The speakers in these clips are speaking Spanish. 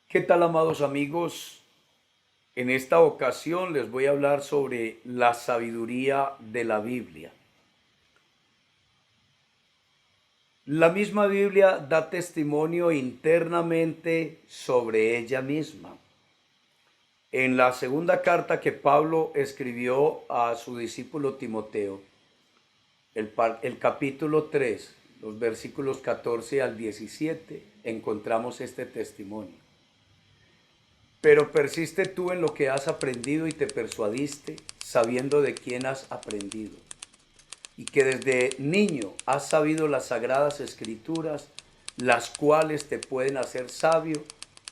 ¿Qué tal, amados amigos? En esta ocasión les voy a hablar sobre la sabiduría de la Biblia. La misma Biblia da testimonio internamente sobre ella misma. En la segunda carta que Pablo escribió a su discípulo Timoteo, el capítulo 3, los versículos 14 al 17, encontramos este testimonio. Pero persiste tú en lo que has aprendido y te persuadiste, sabiendo de quién has aprendido, y que desde niño has sabido las sagradas escrituras, las cuales te pueden hacer sabio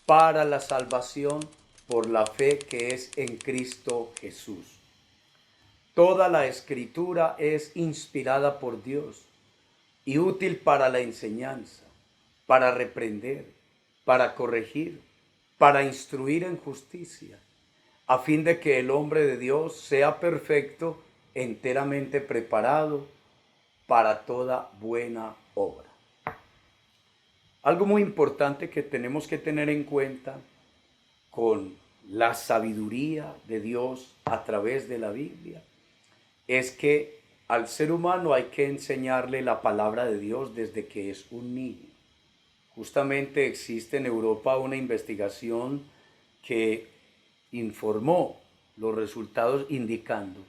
para la salvación por la fe que es en Cristo Jesús. Toda la escritura es inspirada por Dios y útil para la enseñanza, para reprender, para corregir, para instruir en justicia, a fin de que el hombre de Dios sea perfecto, enteramente preparado para toda buena obra. Algo muy importante que tenemos que tener en cuenta con la sabiduría de Dios a través de la Biblia es que al ser humano hay que enseñarle la palabra de Dios desde que es un niño. Justamente existe en Europa una investigación que informó los resultados indicando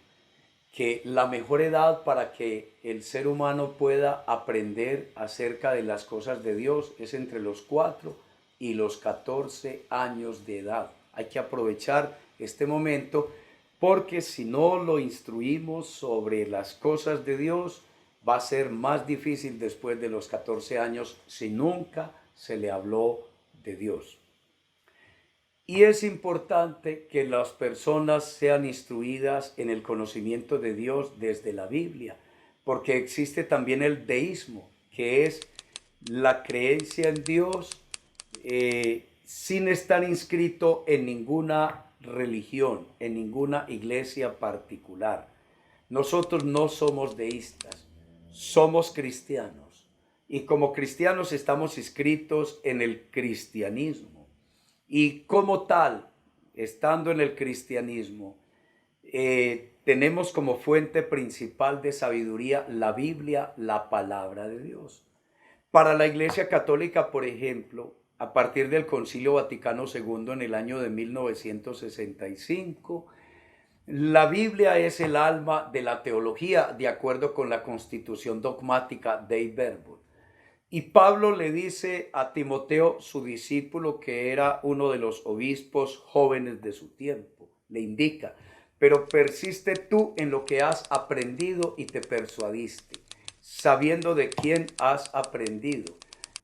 que la mejor edad para que el ser humano pueda aprender acerca de las cosas de Dios es entre los 4 y los 14 años de edad. Hay que aprovechar este momento porque si no lo instruimos sobre las cosas de Dios, va a ser más difícil después de los 14 años si nunca se le habló de Dios. Y es importante que las personas sean instruidas en el conocimiento de Dios desde la Biblia, porque existe también el deísmo, que es la creencia en Dios sin estar inscrito en ninguna religión, en ninguna iglesia particular. Nosotros no somos deístas, somos cristianos. Y como cristianos estamos inscritos en el cristianismo. Y como tal, estando en el cristianismo, tenemos como fuente principal de sabiduría la Biblia, la palabra de Dios. Para la Iglesia Católica, por ejemplo, a partir del Concilio Vaticano II en el año de 1965, la Biblia es el alma de la teología, de acuerdo con la Constitución dogmática Dei Verbum. Y Pablo le dice a Timoteo, su discípulo, que era uno de los obispos jóvenes de su tiempo, le indica, pero persiste tú en lo que has aprendido y te persuadiste, sabiendo de quién has aprendido,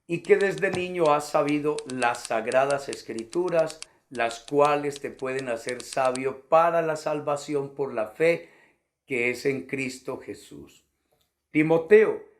y que desde niño has sabido las sagradas escrituras, las cuales te pueden hacer sabio para la salvación por la fe que es en Cristo Jesús. Timoteo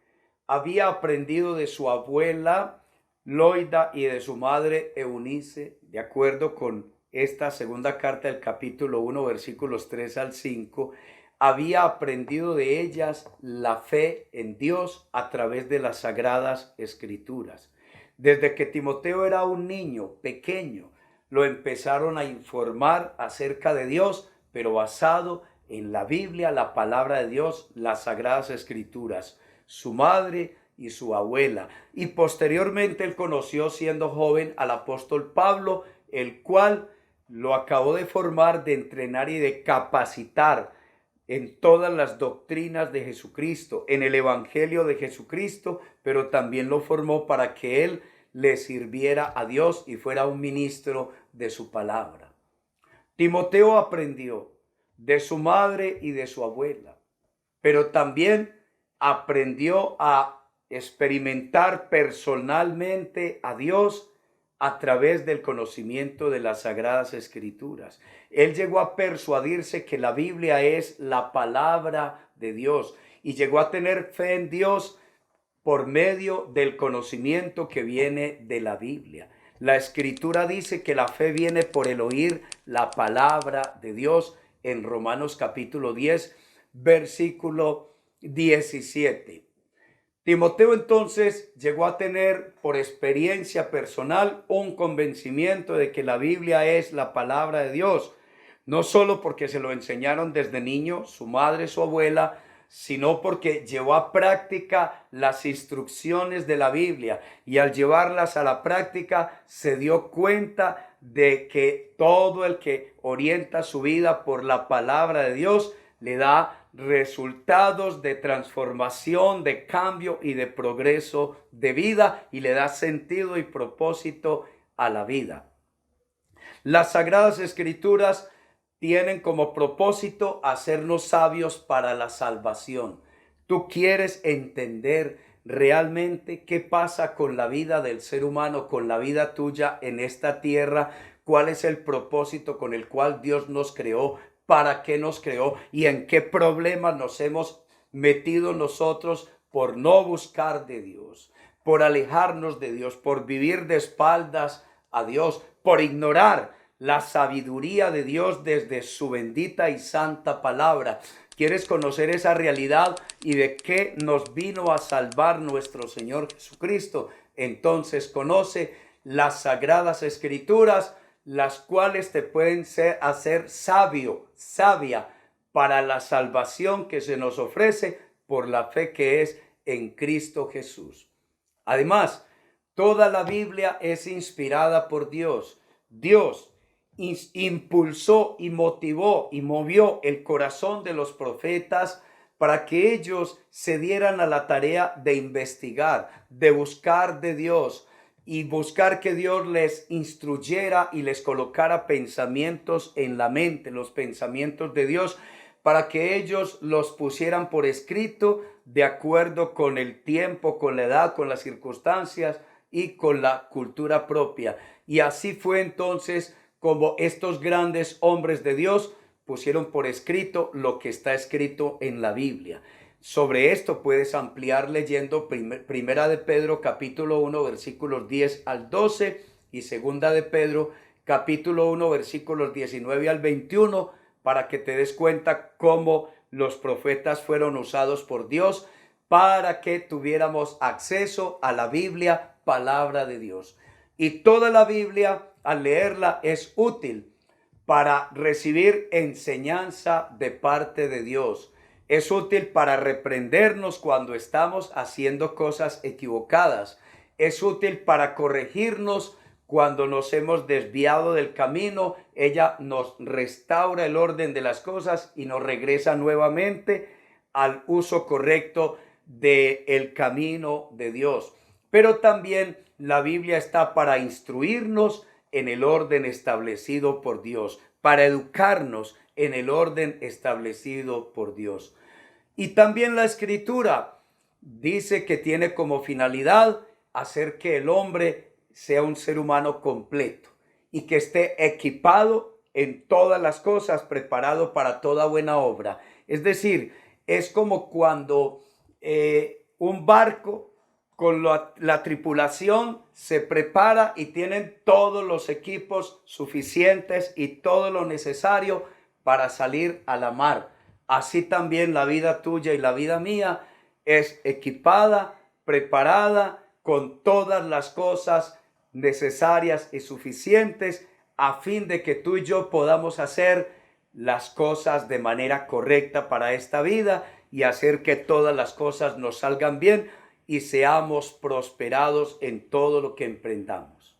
había aprendido de su abuela Loida y de su madre Eunice, de acuerdo con esta segunda carta del capítulo 1, versículos 3 al 5, había aprendido de ellas la fe en Dios a través de las sagradas escrituras. Desde que Timoteo era un niño pequeño, lo empezaron a informar acerca de Dios, pero basado en la Biblia, la palabra de Dios, las sagradas escrituras, su madre y su abuela. Y posteriormente él conoció siendo joven al apóstol Pablo, el cual lo acabó de formar, de entrenar y de capacitar en todas las doctrinas de Jesucristo, en el Evangelio de Jesucristo, pero también lo formó para que él le sirviera a Dios y fuera un ministro de su palabra. Timoteo aprendió de su madre y de su abuela, pero también aprendió a experimentar personalmente a Dios a través del conocimiento de las sagradas escrituras. Él llegó a persuadirse que la Biblia es la palabra de Dios y llegó a tener fe en Dios por medio del conocimiento que viene de la Biblia. La escritura dice que la fe viene por el oír la palabra de Dios en Romanos capítulo 10, versículo 17. Timoteo entonces llegó a tener por experiencia personal un convencimiento de que la Biblia es la palabra de Dios, no solo porque se lo enseñaron desde niño, su madre, su abuela, sino porque llevó a práctica las instrucciones de la Biblia y al llevarlas a la práctica se dio cuenta de que todo el que orienta su vida por la palabra de Dios le da resultados de transformación, de cambio y de progreso de vida y le da sentido y propósito a la vida. Las Sagradas Escrituras tienen como propósito hacernos sabios para la salvación. Tú quieres entender realmente qué pasa con la vida del ser humano, con la vida tuya en esta tierra, cuál es el propósito con el cual Dios nos creó, para qué nos creó y en qué problemas nos hemos metido nosotros por no buscar de Dios, por alejarnos de Dios, por vivir de espaldas a Dios, por ignorar la sabiduría de Dios desde su bendita y santa palabra. ¿Quieres conocer esa realidad y de qué nos vino a salvar nuestro Señor Jesucristo? Entonces conoce las Sagradas Escrituras, las cuales te pueden hacer sabio, sabia para la salvación que se nos ofrece por la fe que es en Cristo Jesús. Además, toda la Biblia es inspirada por Dios. Dios impulsó y motivó y movió el corazón de los profetas para que ellos se dieran a la tarea de investigar, de buscar de Dios y buscar que Dios les instruyera y les colocara pensamientos en la mente, los pensamientos de Dios, para que ellos los pusieran por escrito de acuerdo con el tiempo, con la edad, con las circunstancias y con la cultura propia. Y así fue entonces como estos grandes hombres de Dios pusieron por escrito lo que está escrito en la Biblia. Sobre esto puedes ampliar leyendo Primera de Pedro capítulo 1 versículos 10 al 12 y Segunda de Pedro capítulo 1 versículos 19 al 21 para que te des cuenta cómo los profetas fueron usados por Dios para que tuviéramos acceso a la Biblia, palabra de Dios. Y toda la Biblia, al leerla, es útil para recibir enseñanza de parte de Dios. Es útil para reprendernos cuando estamos haciendo cosas equivocadas. Es útil para corregirnos cuando nos hemos desviado del camino. Ella nos restaura el orden de las cosas y nos regresa nuevamente al uso correcto del camino de Dios. Pero también la Biblia está para instruirnos en el orden establecido por Dios, para educarnos en el orden establecido por Dios. Y también la Escritura dice que tiene como finalidad hacer que el hombre sea un ser humano completo y que esté equipado en todas las cosas, preparado para toda buena obra. Es decir, es como cuando un barco con la tripulación se prepara y tienen todos los equipos suficientes y todo lo necesario para salir a la mar. Así también la vida tuya y la vida mía es equipada, preparada con todas las cosas necesarias y suficientes a fin de que tú y yo podamos hacer las cosas de manera correcta para esta vida y hacer que todas las cosas nos salgan bien y seamos prosperados en todo lo que emprendamos.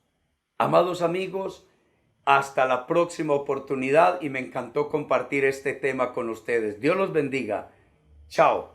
Amados amigos, hasta la próxima oportunidad y me encantó compartir este tema con ustedes. Dios los bendiga. Chao.